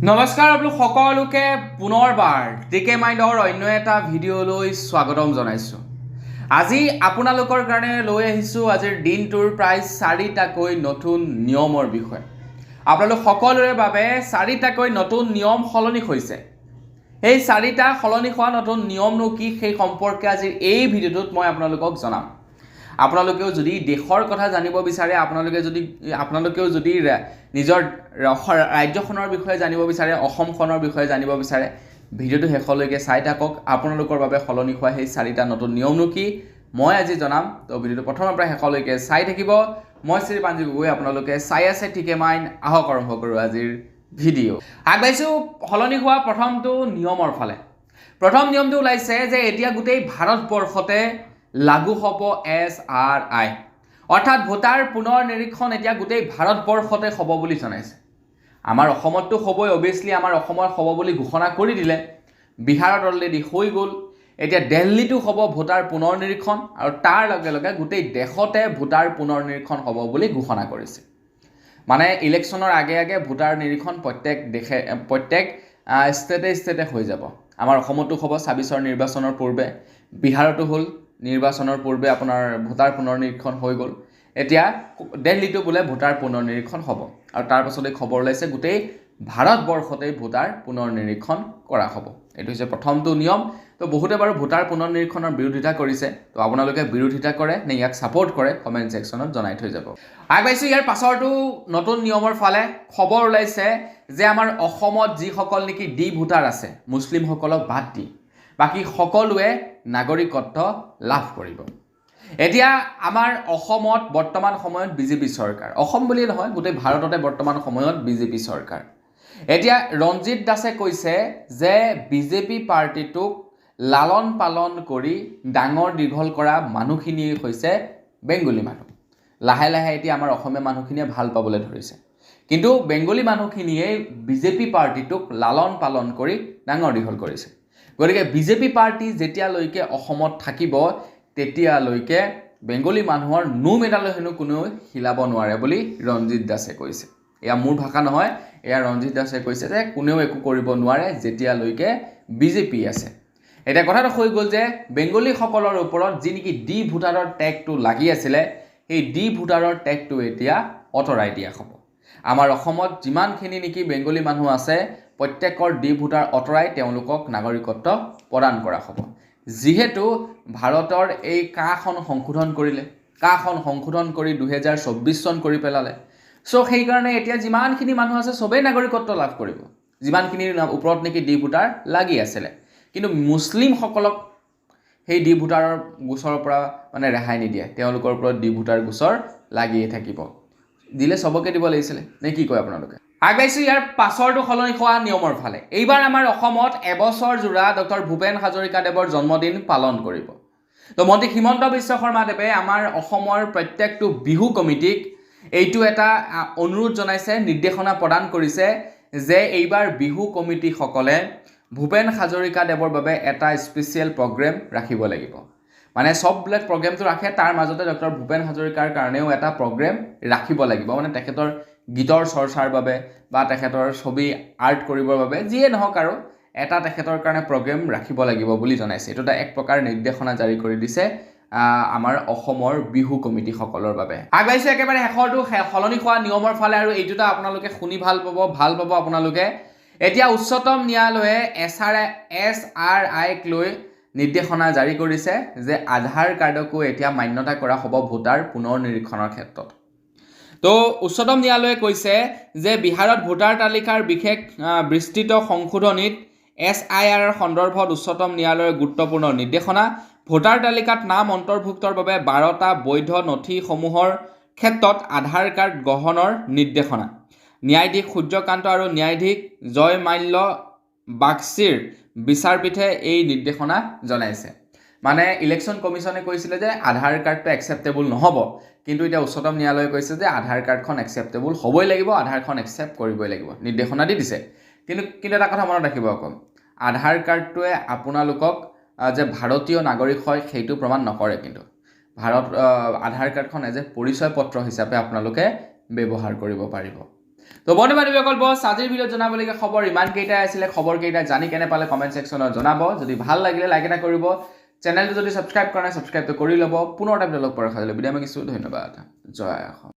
নমস্কাৰ আপোনালোক সকলোকে পুনৰবাৰ ডিকে মাইণ্ডৰ অন্য এটা ভিডিঅ'লৈ স্বাগতম জনাইছোঁ। আজি আপোনালোকৰ কাৰণে লৈ আহিছোঁ আজিৰ দিনটোৰ প্ৰায় 4টাকৈ নতুন নিয়মৰ বিষয়ে। আপোনালোক সকলোৰে বাবে 4টাকৈ নতুন নিয়ম সলনি হৈছে। এই 4টা সলনি হোৱা নতুন নিয়মনো কি সেই সম্পৰ্কে আজিৰ এই ভিডিঅ'টোত মই আপোনালোকক জনাম। আপোনালোকেও যদি দেশৰ কথা জানিব বিচাৰে, আপোনালোকেও যদি নিজৰ ৰাজ্যখনৰ বিষয়ে জানিব বিচাৰে, অসমখনৰ বিষয়ে জানিব বিচাৰে, ভিডিঅ'টো শেষলৈকে চাই থাকক। আপোনালোকৰ বাবে সলনি হোৱা সেই 4টা নতুন নিয়মনো কি মই আজি জনাম। তো ভিডিঅ'টো প্ৰথমৰ পৰা শেষলৈকে চাই থাকিব। মই শ্ৰী পাঞ্জু গগৈ, আপোনালোকে চাই আছে ডিকে মাইণ্ড। আহক আৰম্ভ কৰোঁ আজিৰ ভিডিঅ'। আগবাঢ়িছোঁ সলনি হোৱা প্ৰথমটো নিয়মৰ ফালে। প্ৰথম নিয়মটো ওলাইছে যে এতিয়া গোটেই ভাৰতবৰ্ষতে লাগু হ'ব SRI, অৰ্থাৎ ভোটাৰ পুনৰ নিৰীক্ষণ এতিয়া গোটেই ভাৰতবৰ্ষতে হ'ব বুলি জনাইছে। আমাৰ অসমততো হ'বই, অভিয়াছলি আমাৰ অসমত হ'ব বুলি ঘোষণা কৰি দিলে। বিহাৰত অলৰেডি হৈ গ'ল। এতিয়া দিল্লীতো হ'ব ভোটাৰ পুনৰ নিৰীক্ষণ, আৰু তাৰ লগে লগে গোটেই দেশতে ভোটাৰ পুনৰ নিৰীক্ষণ হ'ব বুলি ঘোষণা কৰিছে। মানে ইলেকশ্যনৰ আগে আগে ভোটাৰ নিৰীক্ষণ প্ৰত্যেক ষ্টেটে হৈ যাব। আমাৰ অসমতো হ'ব 26ৰ নিৰ্বাচনৰ পূৰ্বে, বিহাৰতো হ'ল নিৰ্বাচনৰ পূৰ্বে আপোনাৰ ভোটাৰ পুনৰ নিৰীক্ষণ হৈ গ'ল। এতিয়া দিল্লীতো বোলে ভোটাৰ পুনৰ নিৰীক্ষণ হ'ব, আৰু তাৰ পাছতে খবৰ ওলাইছে গোটেই ভাৰতবৰ্ষতেই ভোটাৰ পুনৰ নিৰীক্ষণ কৰা হ'ব। এইটো হৈছে প্ৰথমটো নিয়ম। তো বহুতে বাৰু ভোটাৰ পুনৰ নিৰীক্ষণৰ বিৰোধিতা কৰিছে। তো আপোনালোকে বিৰোধিতা কৰে নে ইয়াক ছাপোৰ্ট কৰে কমেণ্ট ছেকশ্যনত জনাই থৈ যাব। আগবাঢ়িছোঁ ইয়াৰ পাছৰটো নতুন নিয়মৰ ফালে। খবৰ ওলাইছে যে আমাৰ অসমত যিসকল নেকি ভোটাৰ আছে, মুছলিমসকলক বাদ দি বাকী সকলোৱে নাগৰিকত্ব লাভ কৰিব। এতিয়া আমাৰ অসমত বৰ্তমান সময়ত বিজেপি চৰকাৰ, অসম বুলিয়ে নহয় গোটেই ভাৰততে বৰ্তমান সময়ত বিজেপি চৰকাৰ। এতিয়া ৰঞ্জিত দাসে কৈছে যে বিজেপি পাৰ্টিটোক লালন পালন কৰি ডাঙৰ দীঘল কৰা মানুহখিনিয়ে হৈছে বেংগলী মানুহ। লাহে লাহে এতিয়া আমাৰ অসমীয়া মানুহখিনিয়ে ভাল পাবলৈ ধৰিছে, কিন্তু বেংগলী মানুহখিনিয়ে বিজেপি পাৰ্টিটোক লালন পালন কৰি ডাঙৰ দীঘল কৰিছে। গতিকে বিজেপি পাৰ্টি যেতিয়ালৈকে অসমত থাকিব তেতিয়ালৈকে বেংগলী মানুহৰ নোম এডালৈ হেনো কোনেও হিলাব নোৱাৰে বুলি ৰঞ্জিত দাসে কৈছে। এয়া মোৰ ভাষা নহয়, এয়া ৰঞ্জিত দাসে কৈছে যে কোনেও একো কৰিব নোৱাৰে যেতিয়ালৈকে বিজেপি আছে। এতিয়া কথাটো হৈ গ'ল যে বেংগলীসকলৰ ওপৰত যি নেকি ভোটাৰৰ টেগটো লাগি আছিলে, সেই ভোটাৰৰ টেগটো এতিয়া আঁতৰাই দিয়া হ'ব। আমাৰ অসমত যিমানখিনি নেকি বেংগলী মানুহ আছে প্ৰত্যেকৰ ভোটাৰ আঁতৰাই তেওঁলোকক নাগৰিকত্ব প্ৰদান কৰা হ'ব। যিহেতু ভাৰতৰ এই কাখন সংশোধন কৰিলে, কাখন সংশোধন কৰি 2024 চন কৰি পেলালে। চ' সেইকাৰণে এতিয়া যিমানখিনি মানুহ আছে চবেই নাগৰিকত্ব লাভ কৰিব, যিমানখিনিৰ ওপৰত নেকি ভোটাৰ লাগি আছিলে। কিন্তু মুছলিমসকলক সেই ভোটাৰৰ গোচৰৰ পৰা মানে ৰেহাই নিদিয়ে, তেওঁলোকৰ ওপৰত ভোটাৰ গোচৰ লাগিয়ে থাকিব। দিলে চবকে দিব লাগিছিলে নে কি কয় আপোনালোকে? আগবাঢ়িছোঁ ইয়াৰ পাছৰটো সলনি হোৱা নিয়মৰ ফালে। এইবাৰ আমাৰ অসমত এবছৰ জোৰা ডক্টৰ ভূপেন হাজৰিকাদেৱৰ জন্মদিন পালন কৰিব। তো মন্ত্ৰী হিমন্ত বিশ্ব শৰ্মাদেৱে আমাৰ অসমৰ প্ৰত্যেকটো বিহু কমিটিক এইটো এটা অনুৰোধ জনাইছে, নিৰ্দেশনা প্ৰদান কৰিছে যে এইবাৰ বিহু কমিটিসকলে ভূপেন হাজৰিকাদেৱৰ বাবে এটা স্পেচিয়েল প্ৰগ্ৰেম ৰাখিব লাগিব। মানে চববিলাক প্ৰগ্ৰেমটো ৰাখে, তাৰ মাজতে ডক্টৰ ভূপেন হাজৰিকাৰ কাৰণেও এটা প্ৰগ্ৰেম ৰাখিব লাগিব। মানে তেখেতৰ গীতৰ চৰ্চাৰ বাবে বা তেখেতৰ ছবি আৰ্ট কৰিবৰ বাবে যিয়ে নহওক আৰু এটা তেখেতৰ কাৰণে প্ৰগ্ৰেম ৰাখিব লাগিব বুলি জনাইছে। এইটো এটা এক প্ৰকাৰ নিৰ্দেশনা জাৰি কৰি দিছে আমাৰ অসমৰ বিহু কমিটিসকলৰ বাবে। আগবাঢ়িছোঁ একেবাৰে শেষৰটো সলনি হোৱা নিয়মৰ ফালে, আৰু এইটোটা আপোনালোকে শুনি ভাল পাব আপোনালোকে। এতিয়া উচ্চতম ন্যায়ালয়ে SRIক লৈ নিৰ্দেশনা জাৰি কৰিছে যে আধাৰ কাৰ্ডকো এতিয়া মান্যতা কৰা হ'ব ভোটাৰ পুনৰ নিৰীক্ষণৰ ক্ষেত্ৰত। তো উচ্চতম ন্যায়ালয়ে কৈছে যে বিহাৰত ভোটাৰ তালিকাৰ বিশেষ বিস্তৃত সংশোধনীত SIR সন্দৰ্ভত উচ্চতম ন্যায়ালয়ৰ গুৰুত্বপূৰ্ণ নিৰ্দেশনা। ভোটাৰ তালিকাত নাম অন্তৰ্ভুক্তৰ বাবে 12টা বৈধ নথিসমূহৰ ক্ষেত্ৰত আধাৰ কাৰ্ড গ্ৰহণৰ নিৰ্দেশনা। ন্যায়াধীশ সূৰ্যকান্ত আৰু ন্যায়াধীশ জয়মাল্য বাগচীৰ বিচাৰপীঠে এই নিৰ্দেশনা জনাইছে। মানে ইলেকশ্যন কমিশ্যনে কৈছিলে যে আধাৰ কাৰ্ডটো একচেপ্টেবল নহ'ব, কিন্তু এতিয়া উচ্চতম ন্যায়ালয়ে কৈছে যে আধাৰ কাৰ্ডখন একচেপ্টেবল হ'বই লাগিব, আধাৰখন একচেপ্ট কৰিবই লাগিব, নিৰ্দেশনা দি দিছে। কিন্তু এটা কথা মনত ৰাখিব আকৌ, আধাৰ কাৰ্ডটোৱে আপোনালোকক যে ভাৰতীয় নাগৰিক হয় সেইটো প্ৰমাণ নকৰে। কিন্তু আধাৰ কাৰ্ডখন এজ এ পৰিচয় পত্ৰ হিচাপে আপোনালোকে ব্যৱহাৰ কৰিব পাৰিব। তো বন্ধু বান্ধৱীসকল বছ আজিৰ ভিডিঅ'ত জনাবলগীয়া খবৰ ইমানকেইটাই আছিলে খবৰকেইটা জানি কেনে পালে কমেণ্ট ছেকশ্যনত জনাব যদি ভাল লাগিলে লাইক এটা কৰিব চেনেলটো যদি ছাবস্ক্ৰাইব কৰা নাই ছাবস্ক্ৰাইবটো কৰি ল'ব পুনৰ এটা ভিডিঅ' লগ পোৱাৰ আশা কৰিলোঁ বিদায় মাগিছোঁ ধন্যবাদ জয় অসম